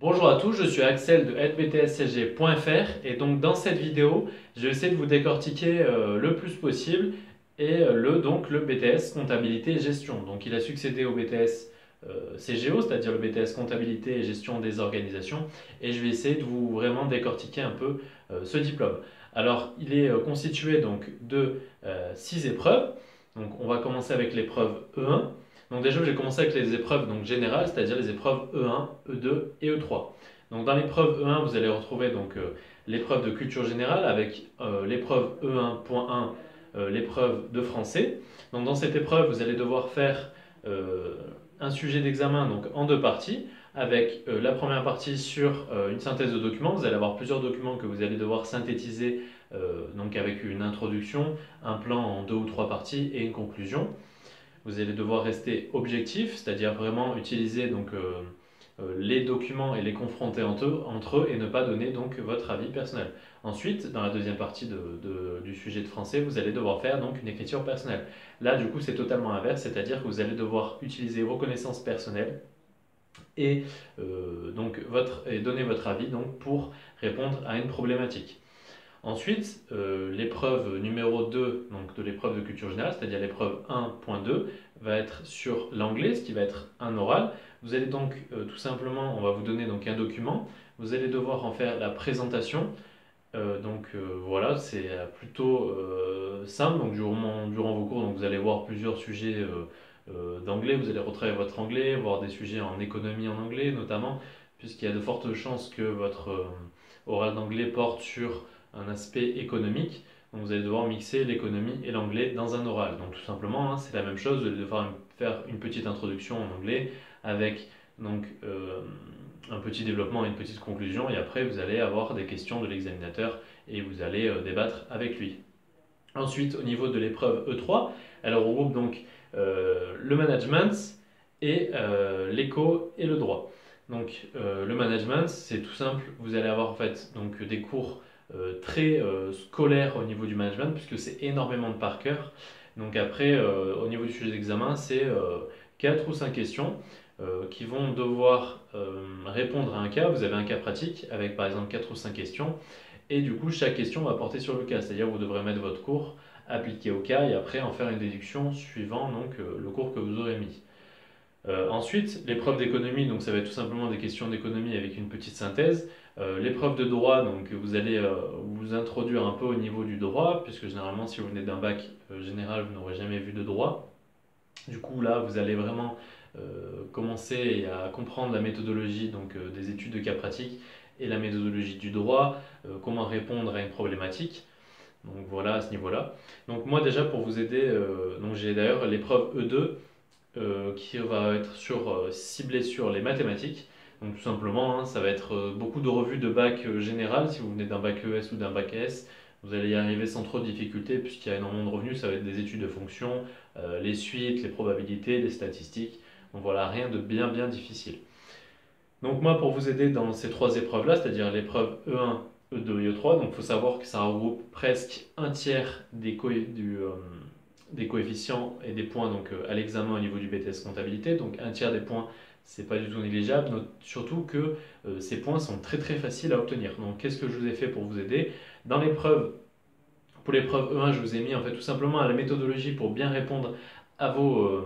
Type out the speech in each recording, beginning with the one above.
Bonjour à tous, je suis Axel de helpbtscg.fr et donc dans cette vidéo, je vais essayer de vous décortiquer le plus possible le BTS comptabilité et gestion. Donc il a succédé au BTS CGO, c'est-à-dire le BTS comptabilité et gestion des organisations, et je vais essayer de vous vraiment décortiquer un peu ce diplôme. Alors il est constitué donc de 6 épreuves. Donc on va commencer avec l'épreuve E1. Donc déjà, j'ai commencé avec les épreuves donc générales, c'est-à-dire les épreuves E1, E2 et E3. Donc dans l'épreuve E1, vous allez retrouver l'épreuve de culture générale avec l'épreuve E1.1, l'épreuve de français. Donc dans cette épreuve, vous allez devoir faire euh, un sujet d'examen donc en deux parties, avec la première partie sur une synthèse de documents. Vous allez avoir plusieurs documents que vous allez devoir synthétiser donc avec une introduction, un plan en deux ou trois parties et une conclusion. Vous allez devoir rester objectif, c'est-à-dire vraiment utiliser les documents et les confronter entre eux et ne pas donner donc votre avis personnel. Ensuite, dans la deuxième partie du sujet de français, vous allez devoir faire donc une écriture personnelle. Là, du coup, c'est totalement inverse, c'est-à-dire que vous allez devoir utiliser vos connaissances personnelles et, et donner votre avis donc, pour répondre à une problématique. Ensuite, l'épreuve numéro 2 donc de l'épreuve de culture générale, c'est-à-dire l'épreuve 1.2, va être sur l'anglais, ce qui va être un oral. Vous allez donc tout simplement, on va vous donner donc un document, vous allez devoir en faire la présentation. Voilà, c'est plutôt simple. Donc durant vos cours, donc, vous allez voir plusieurs sujets d'anglais, vous allez retravailler votre anglais, voir des sujets en économie en anglais notamment, puisqu'il y a de fortes chances que votre oral d'anglais porte sur un aspect économique. Donc vous allez devoir mixer l'économie et l'anglais dans un oral. Donc tout simplement, hein, c'est la même chose, vous allez devoir faire une petite introduction en anglais avec donc, un petit développement et une petite conclusion, et après vous allez avoir des questions de l'examinateur et vous allez débattre avec lui. Ensuite, au niveau de l'épreuve E3, elle regroupe donc le management et l'éco et le droit. Donc le management, c'est tout simple, vous allez avoir en fait donc, des cours très scolaires au niveau du management, puisque c'est énormément de par cœur. Donc après, au niveau du sujet d'examen, c'est 4 ou 5 questions qui vont devoir répondre à un cas. Vous avez un cas pratique avec par exemple 4 ou 5 questions. Et du coup, chaque question va porter sur le cas, c'est-à-dire vous devrez mettre votre cours appliqué au cas et après en faire une déduction suivant le cours que vous aurez mis. Ensuite, l'épreuve d'économie, donc ça va être tout simplement des questions d'économie avec une petite synthèse. L'épreuve de droit, donc vous allez vous introduire un peu au niveau du droit, puisque généralement si vous venez d'un bac général, vous n'aurez jamais vu de droit. Du coup, là, vous allez vraiment commencer à comprendre la méthodologie des études de cas pratiques et la méthodologie du droit, comment répondre à une problématique. Donc voilà à ce niveau-là. Donc moi déjà pour vous aider, donc j'ai d'ailleurs l'épreuve E2 qui va être ciblée sur les mathématiques. Donc tout simplement, hein, ça va être beaucoup de revues de bac général. Si vous venez d'un bac ES ou d'un bac S, vous allez y arriver sans trop de difficultés puisqu'il y a énormément de revenus. Ça va être des études de fonctions, les suites, les probabilités, les statistiques. Donc voilà, rien de bien difficile. Donc moi, pour vous aider dans ces trois épreuves-là, c'est-à-dire l'épreuve E1, E2 et E3, donc il faut savoir que ça regroupe presque un tiers des coefficients et des points à l'examen au niveau du BTS comptabilité. Donc un tiers des points, c'est pas du tout négligeable, surtout que ces points sont très faciles à obtenir. Donc qu'est-ce que je vous ai fait pour vous aider? Dans l'épreuve pour l'épreuve E1, je vous ai mis en fait tout simplement à la méthodologie pour bien répondre à votre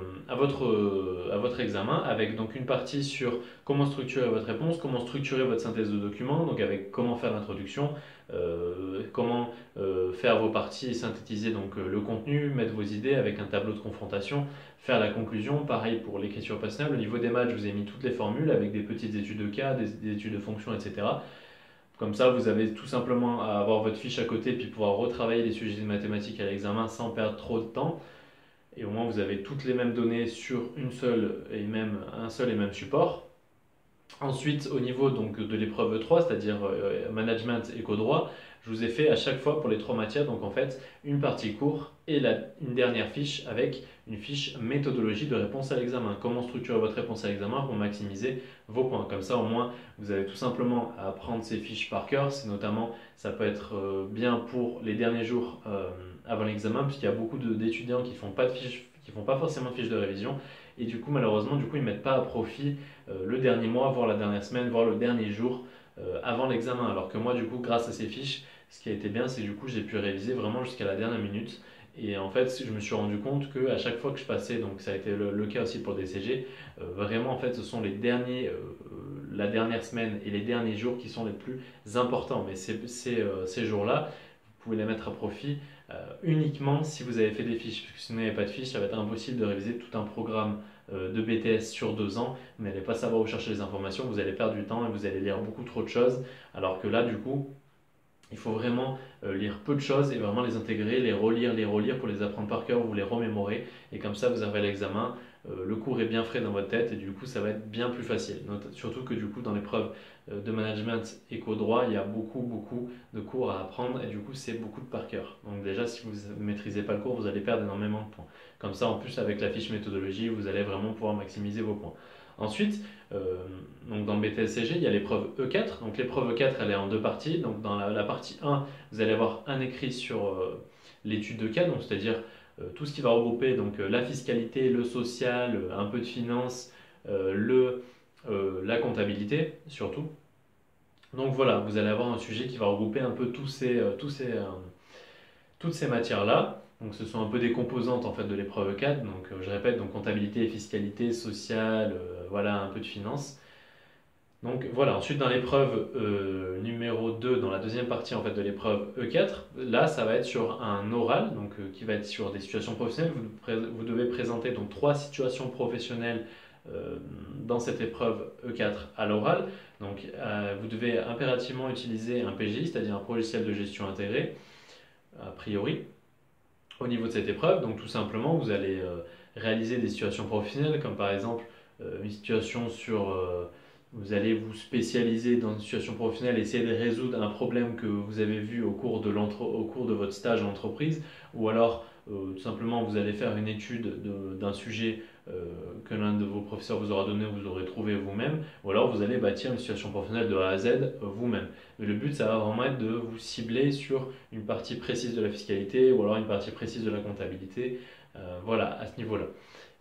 examen, avec donc une partie sur comment structurer votre réponse, comment structurer votre synthèse de documents, donc avec comment faire l'introduction, comment faire vos parties et synthétiser le contenu, mettre vos idées avec un tableau de confrontation, faire la conclusion. Pareil pour l'écriture personnelle. Au niveau des maths, je vous ai mis toutes les formules avec des petites études de cas, des études de fonctions, etc. Comme ça, vous avez tout simplement à avoir votre fiche à côté puis pouvoir retravailler les sujets de mathématiques à l'examen sans perdre trop de temps. Et au moins, vous avez toutes les mêmes données sur un seul et même support. Ensuite, au niveau de l'épreuve 3, c'est-à-dire management et co-droit, je vous ai fait à chaque fois pour les trois matières, donc en fait, une partie cours et une dernière fiche avec une fiche méthodologie de réponse à l'examen. Comment structurer votre réponse à l'examen pour maximiser vos points. Comme ça, au moins, vous avez tout simplement à prendre ces fiches par cœur. C'est notamment, ça peut être bien pour les derniers jours avant l'examen, puisqu'il y a beaucoup d'étudiants qui font pas forcément de fiches de révision. et du coup malheureusement ils ne mettent pas à profit le dernier mois, voire la dernière semaine, voire le dernier jour avant l'examen. Alors que moi du coup grâce à ces fiches, ce qui a été bien c'est que du coup j'ai pu réviser vraiment jusqu'à la dernière minute. Et en fait, je me suis rendu compte que à chaque fois que je passais, donc ça a été le cas aussi pour le DCG, vraiment en fait ce sont la dernière semaine et les derniers jours qui sont les plus importants. Mais ces jours-là, vous pouvez les mettre à profit uniquement si vous avez fait des fiches. Parce que si vous n'avez pas de fiches, ça va être impossible de réviser tout un programme de BTS sur 2 ans. Vous n'allez pas savoir où chercher les informations, vous allez perdre du temps et vous allez lire beaucoup trop de choses. Alors que là, du coup, il faut vraiment lire peu de choses et vraiment les intégrer, les relire pour les apprendre par cœur, vous les remémorer. Et comme ça, vous arrivez à l'examen, le cours est bien frais dans votre tête et du coup, ça va être bien plus facile. Surtout que du coup, dans l'épreuve de management éco-droit, il y a beaucoup de cours à apprendre et du coup, c'est beaucoup de par cœur. Donc déjà, si vous ne maîtrisez pas le cours, vous allez perdre énormément de points. Comme ça, en plus, avec la fiche méthodologie, vous allez vraiment pouvoir maximiser vos points. Ensuite, euh, donc dans le BTS-CG, il y a l'épreuve E4. Donc l'épreuve E4, elle est en deux parties. Donc dans la partie 1, vous allez avoir un écrit sur l'étude de cas, donc c'est-à-dire tout ce qui va regrouper donc, la fiscalité, le social, un peu de finance, la comptabilité surtout. Donc voilà, vous allez avoir un sujet qui va regrouper un peu toutes ces matières-là. Donc ce sont un peu des composantes en fait de l'épreuve 4. Donc je répète, donc comptabilité, fiscalité, sociale, voilà un peu de finance. Donc voilà, ensuite dans l'épreuve numéro 2, dans la deuxième partie en fait de l'épreuve E4, là ça va être sur un oral, donc qui va être sur des situations professionnelles. Vous devez présenter donc 3 situations professionnelles euh, dans cette épreuve E4 à l'oral. Donc vous devez impérativement utiliser un PGI, c'est-à-dire un logiciel de gestion intégré, a priori, au niveau de cette épreuve. Donc tout simplement, vous allez réaliser des situations professionnelles, comme par exemple une situation sur... vous allez vous spécialiser dans une situation professionnelle, essayer de résoudre un problème que vous avez vu au cours de votre stage en entreprise, ou alors tout simplement vous allez faire une étude d'un sujet que l'un de vos professeurs vous aura donné, vous aurez trouvé vous-même, ou alors vous allez bâtir une situation professionnelle de A à Z vous-même. Mais le but, ça va vraiment être de vous cibler sur une partie précise de la fiscalité ou alors une partie précise de la comptabilité, voilà, à ce niveau-là.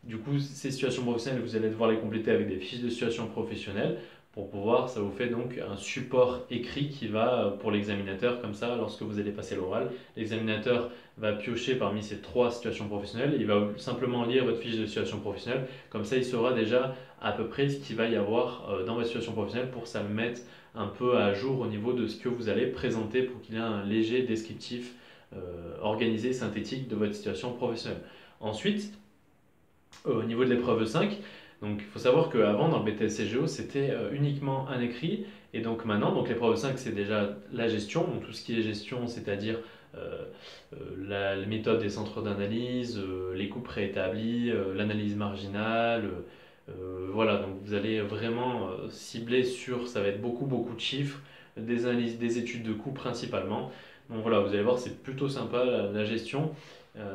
Du coup, ces situations professionnelles, vous allez devoir les compléter avec des fiches de situation professionnelle pour pouvoir, ça vous fait donc un support écrit qui va pour l'examinateur, comme ça, lorsque vous allez passer l'oral, l'examinateur va piocher parmi ces 3 situations professionnelles, il va simplement lire votre fiche de situation professionnelle, comme ça il saura déjà à peu près ce qu'il va y avoir dans votre situation professionnelle pour ça le mettre un peu à jour au niveau de ce que vous allez présenter pour qu'il ait un léger descriptif organisé, synthétique de votre situation professionnelle. Ensuite, au niveau de l'épreuve 5. Donc il faut savoir qu'avant dans le BTS-CGO c'était uniquement un écrit et donc maintenant donc l'épreuve 5 c'est déjà la gestion, donc tout ce qui est gestion c'est-à-dire euh, la méthode des centres d'analyse, les coûts préétablis, l'analyse marginale, voilà donc vous allez vraiment cibler sur, ça va être beaucoup de chiffres, des analyses, des études de coûts principalement. Donc voilà, vous allez voir c'est plutôt sympa la gestion.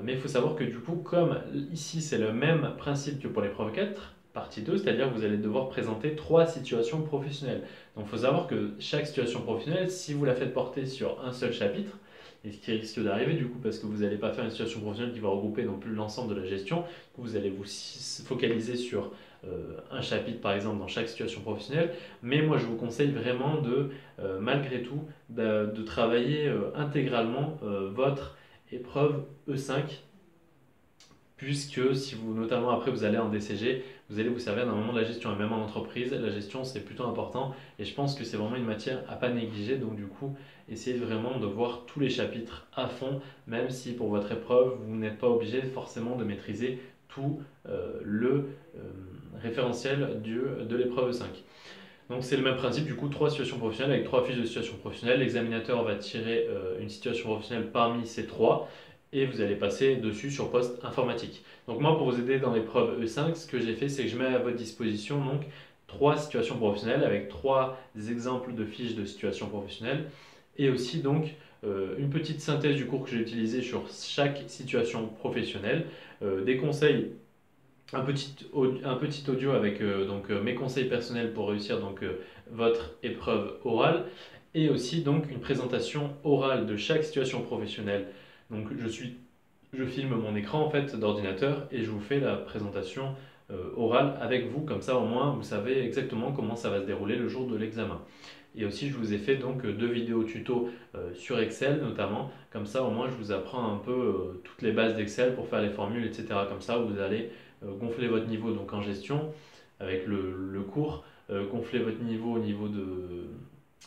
Mais il faut savoir que du coup, comme ici c'est le même principe que pour l'épreuve 4, partie 2, c'est-à-dire que vous allez devoir présenter 3 situations professionnelles. Donc il faut savoir que chaque situation professionnelle, si vous la faites porter sur un seul chapitre, et ce qui risque d'arriver du coup parce que vous n'allez pas faire une situation professionnelle qui va regrouper non plus l'ensemble de la gestion, vous allez vous focaliser sur un chapitre par exemple dans chaque situation professionnelle, mais moi je vous conseille vraiment malgré tout, de travailler intégralement votre épreuve E5, puisque si vous, notamment après vous allez en DCG, vous allez vous servir d'un moment de la gestion, et même en entreprise, la gestion c'est plutôt important, et je pense que c'est vraiment une matière à pas négliger, donc du coup, essayez vraiment de voir tous les chapitres à fond, même si pour votre épreuve, vous n'êtes pas obligé forcément de maîtriser tout le référentiel de l'épreuve 5. Donc c'est le même principe, du coup 3 situations professionnelles avec 3 fiches de situation professionnelle. L'examinateur va tirer une situation professionnelle parmi ces 3 et vous allez passer dessus sur poste informatique. Donc moi pour vous aider dans l'épreuve E5, ce que j'ai fait c'est que je mets à votre disposition donc 3 situations professionnelles avec 3 exemples de fiches de situation professionnelle et aussi donc une petite synthèse du cours que j'ai utilisé sur chaque situation professionnelle, des conseils, un petit audio avec mes conseils personnels pour réussir votre épreuve orale et aussi donc une présentation orale de chaque situation professionnelle. Donc je filme mon écran en fait d'ordinateur et je vous fais la présentation oral avec vous, comme ça au moins vous savez exactement comment ça va se dérouler le jour de l'examen. Et aussi je vous ai fait donc 2 vidéos tuto sur Excel notamment, comme ça au moins je vous apprends un peu toutes les bases d'Excel pour faire les formules, etc. Comme ça vous allez gonfler votre niveau donc en gestion avec le cours, gonfler votre niveau au niveau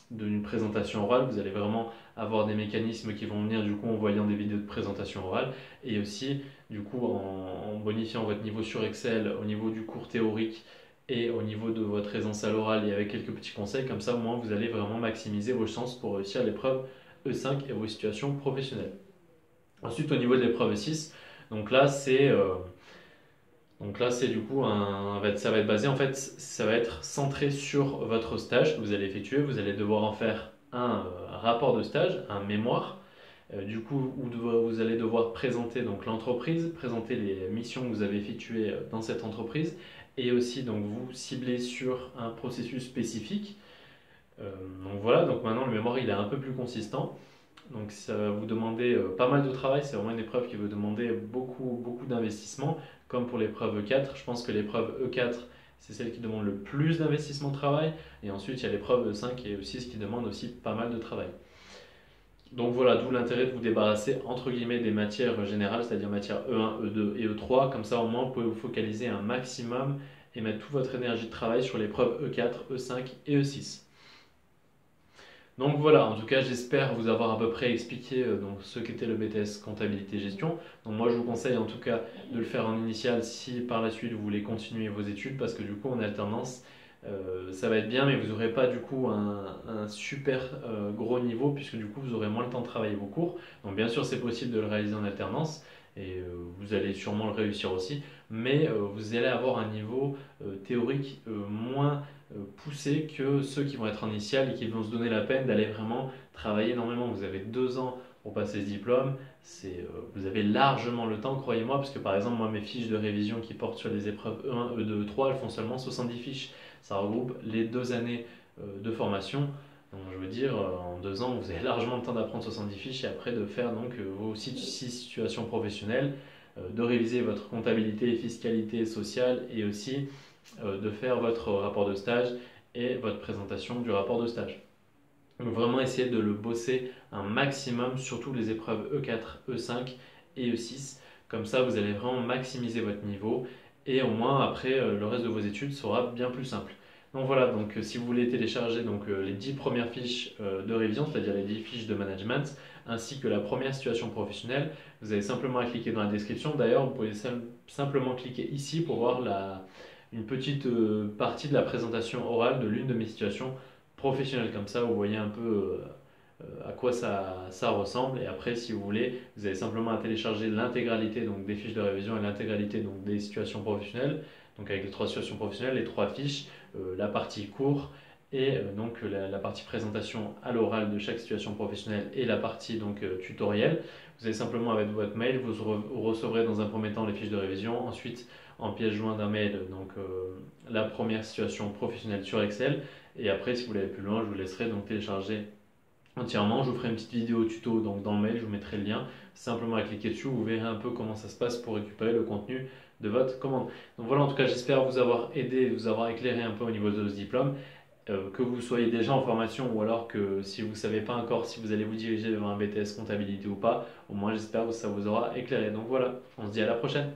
d'une présentation orale, vous allez vraiment avoir des mécanismes qui vont venir du coup en voyant des vidéos de présentation orale et aussi du coup en bonifiant votre niveau sur Excel au niveau du cours théorique et au niveau de votre aisance à l'oral et avec quelques petits conseils, comme ça au moins vous allez vraiment maximiser vos chances pour réussir l'épreuve E5 et vos situations professionnelles. Ensuite au niveau de l'épreuve E6, donc là c'est du coup ça va être basé en fait, ça va être centré sur votre stage que vous allez effectuer. Vous allez devoir en faire un rapport de stage, un mémoire, du coup où vous allez devoir présenter donc l'entreprise, présenter les missions que vous avez effectuées dans cette entreprise et aussi donc vous cibler sur un processus spécifique. Donc voilà, donc maintenant le mémoire il est un peu plus consistant. Donc ça va vous demander pas mal de travail, c'est vraiment une épreuve qui va demander beaucoup d'investissement, comme pour l'épreuve E4. Je pense que l'épreuve E4, c'est celle qui demande le plus d'investissement de travail, et ensuite il y a l'épreuve E5 et E6 qui demande aussi pas mal de travail. Donc voilà, d'où l'intérêt de vous débarrasser entre guillemets des matières générales, c'est-à-dire matières E1, E2 et E3, comme ça au moins vous pouvez vous focaliser un maximum et mettre toute votre énergie de travail sur l'épreuve E4, E5 et E6. Donc voilà, en tout cas j'espère vous avoir à peu près expliqué donc, ce qu'était le BTS comptabilité gestion. Donc moi je vous conseille en tout cas de le faire en initial si par la suite vous voulez continuer vos études parce que du coup en alternance ça va être bien mais vous n'aurez pas du coup un super gros niveau puisque du coup vous aurez moins le temps de travailler vos cours. Donc bien sûr c'est possible de le réaliser en alternance et vous allez sûrement le réussir aussi mais vous allez avoir un niveau théorique moins poussé que ceux qui vont être en initial et qui vont se donner la peine d'aller vraiment travailler énormément. Vous avez 2 ans pour passer ce diplôme, vous avez largement le temps, croyez-moi, parce que par exemple, moi, mes fiches de révision qui portent sur les épreuves E1, E2, E3, elles font seulement 70 fiches. Ça regroupe les 2 années de formation. Donc, je veux dire, en 2 ans, vous avez largement le temps d'apprendre 70 fiches et après de faire donc vos 6 situations professionnelles, de réviser votre comptabilité, fiscalité, sociale et aussi de faire votre rapport de stage et votre présentation du rapport de stage. Donc vraiment essayer de le bosser un maximum, surtout les épreuves E4, E5 et E6. Comme ça, vous allez vraiment maximiser votre niveau et au moins après, le reste de vos études sera bien plus simple. Donc voilà, donc si vous voulez télécharger donc, les 10 premières fiches de révision, c'est-à-dire les 10 fiches de management, ainsi que la première situation professionnelle, vous avez simplement à cliquer dans la description. D'ailleurs, vous pouvez simplement cliquer ici pour voir une petite partie de la présentation orale de l'une de mes situations professionnelles. Comme ça, vous voyez un peu à quoi ça ressemble. Et après, si vous voulez, vous avez simplement à télécharger l'intégralité donc, des fiches de révision et l'intégralité donc, des situations professionnelles. Donc avec les 3 situations professionnelles, les 3 fiches, la partie cours et donc la partie présentation à l'oral de chaque situation professionnelle et la partie donc tutoriel. Vous avez simplement avec votre mail, vous recevrez dans un premier temps les fiches de révision, ensuite en pièce jointe d'un mail donc la première situation professionnelle sur Excel et après si vous voulez aller plus loin je vous laisserai donc télécharger entièrement. Je vous ferai une petite vidéo tuto donc dans le mail, je vous mettrai le lien. Simplement à cliquer dessus, vous verrez un peu comment ça se passe pour récupérer le contenu de votre commande. Donc voilà, en tout cas, j'espère vous avoir aidé, vous avoir éclairé un peu au niveau de ce diplôme. Que vous soyez déjà en formation ou alors que si vous ne savez pas encore si vous allez vous diriger vers un BTS comptabilité ou pas, au moins j'espère que ça vous aura éclairé. Donc voilà, on se dit à la prochaine.